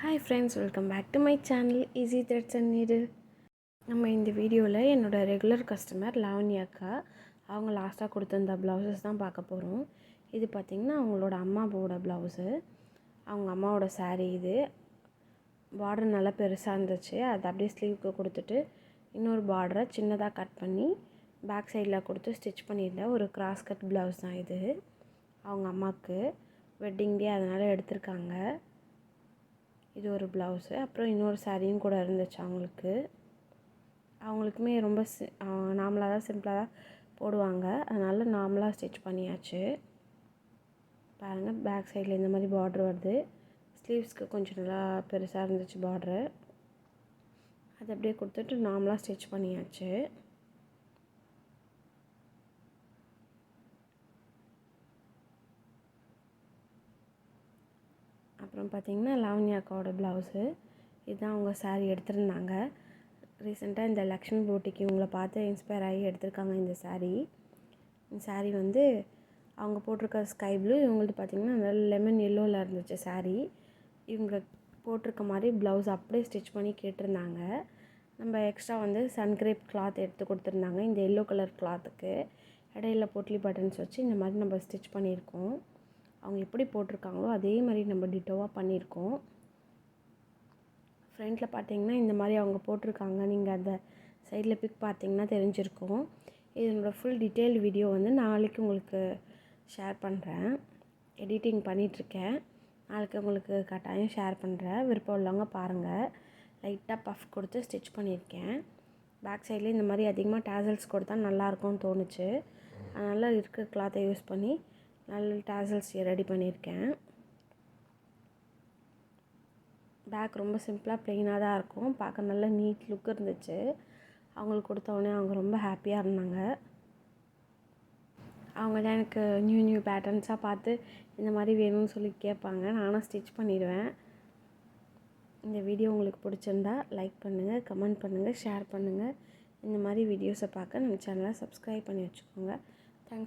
Hi friends, welcome back to my channel easy threads and needle. நம்ம இந்த வீடியோவில் என்னோடய ரெகுலர் கஸ்டமர் லாவண்யாக்கா அவங்க லாஸ்ட்டாக கொடுத்துருந்த ப்ளவுசஸ் தான் பார்க்க போகிறோம். இது பார்த்திங்கன்னா அவங்களோட அம்மாவோட ப்ளவுஸு, அவங்க அம்மாவோட சாரீ. இது பார்டர் நல்லா பெருசாக இருந்துச்சு. அது அப்படியே ஸ்லீவுக்கு கொடுத்துட்டு இன்னொரு பார்டரை சின்னதாக கட் பண்ணி பேக் சைடில் கொடுத்து ஸ்டிச் பண்ணியிருந்தேன். ஒரு கிராஸ் கட் ப்ளவுஸ் தான் இது. அவங்க அம்மாவுக்கு வெட்டிங் டே அதனால் எடுத்திருக்காங்க. இது ஒரு ப்ளவுஸு. அப்புறம் இன்னொரு சாரியும் கூட இருந்துச்சு அவங்களுக்குமே ரொம்ப நார்மலாக தான், சிம்பிளாக தான் போடுவாங்க. அதனால் நார்மலாக ஸ்டிச் பண்ணியாச்சு. பாருங்கள், பேக் சைடில் இந்த மாதிரி பார்ட்ரு வருது. ஸ்லீவ்ஸ்க்கு கொஞ்சம் நல்லா பெருசாக இருந்துச்சு பார்ட்ரு. அது அப்படியே கொடுத்துட்டு நார்மலாக ஸ்டிச் பண்ணியாச்சு. அப்புறம் பார்த்திங்கன்னா லாவண்யா அக்காவோட ப்ளவுஸு. இதுதான் அவங்க சாரீ எடுத்திருந்தாங்க. ரீசெண்டாக இந்த லக்ஷ்மி போட்டிக்கு இவங்கள பார்த்து இன்ஸ்பயர் ஆகி எடுத்திருக்காங்க இந்த சாரீ. இந்த சாரீ வந்து அவங்க போட்டிருக்க ஸ்கை ப்ளூ, இவங்களுக்கு பார்த்திங்கன்னா நல்ல லெமன் எல்லோவில் இருந்துச்சு சாரீ. இவங்க போட்டிருக்க மாதிரி ப்ளவுஸ் அப்படியே ஸ்டிச் பண்ணி கேட்டிருந்தாங்க. நம்ம எக்ஸ்ட்ரா வந்து சன்கிரேப் கிளாத் எடுத்து கொடுத்துருந்தாங்க. இந்த எல்லோ கலர் கிளாத்துக்கு இடையில பொட்லி பட்டன்ஸ் வச்சு இந்த மாதிரி நம்ம ஸ்டிச் பண்ணியிருக்கோம். அவங்க எப்படி போட்டிருக்காங்களோ அதே மாதிரி நம்ம டிட்டோவாக பண்ணியிருக்கோம். ஃப்ரண்ட்டில் பார்த்தீங்கன்னா இந்த மாதிரி அவங்க போட்டிருக்காங்க. நீங்கள் அந்த சைடில் பிக் பார்த்தீங்கன்னா தெரிஞ்சிருக்கும். இதனோட ஃபுல் டீட்டெயில் வீடியோ வந்து நாளைக்கு உங்களுக்கு ஷேர் பண்ணுறேன். எடிட்டிங் பண்ணிகிட்ருக்கேன். நாளைக்கு உங்களுக்கு கட்டாயம் ஷேர் பண்ணுறேன். விருப்பம் உள்ளவங்க பாருங்கள். லைட்டாக பஃப் கொடுத்து ஸ்டிச் பண்ணியிருக்கேன். பேக் சைடில் இந்த மாதிரி அதிகமாக டேசல்ஸ் கொடுத்தா நல்லாயிருக்கும்னு தோணுச்சு. அதனால் இருக்க கிளாத்தை யூஸ் பண்ணி நல்ல டேசல்ஸ் ரெடி பண்ணியிருக்கேன். பேக் ரொம்ப சிம்பிளாக ப்ளெயினாக தான் இருக்கும். பார்க்க நல்ல நீட் லுக் இருந்துச்சு. அவங்களுக்கு கொடுத்தோடனே அவங்க ரொம்ப ஹாப்பியாக இருந்தாங்க. அவங்க தான் எனக்கு நியூ பேட்டர்ன்ஸாக பார்த்து இந்த மாதிரி வேணும்னு சொல்லி கேட்பாங்க. நானும் ஸ்டிச் பண்ணிடுவேன். இந்த வீடியோ உங்களுக்கு பிடிச்சிருந்தா லைக் பண்ணுங்கள், கமெண்ட் பண்ணுங்கள், ஷேர் பண்ணுங்கள். இந்த மாதிரி வீடியோஸை பார்க்க நம்ம சேனலை சப்ஸ்கிரைப் பண்ணி வச்சுக்கோங்க. தேங்க்ஸ்.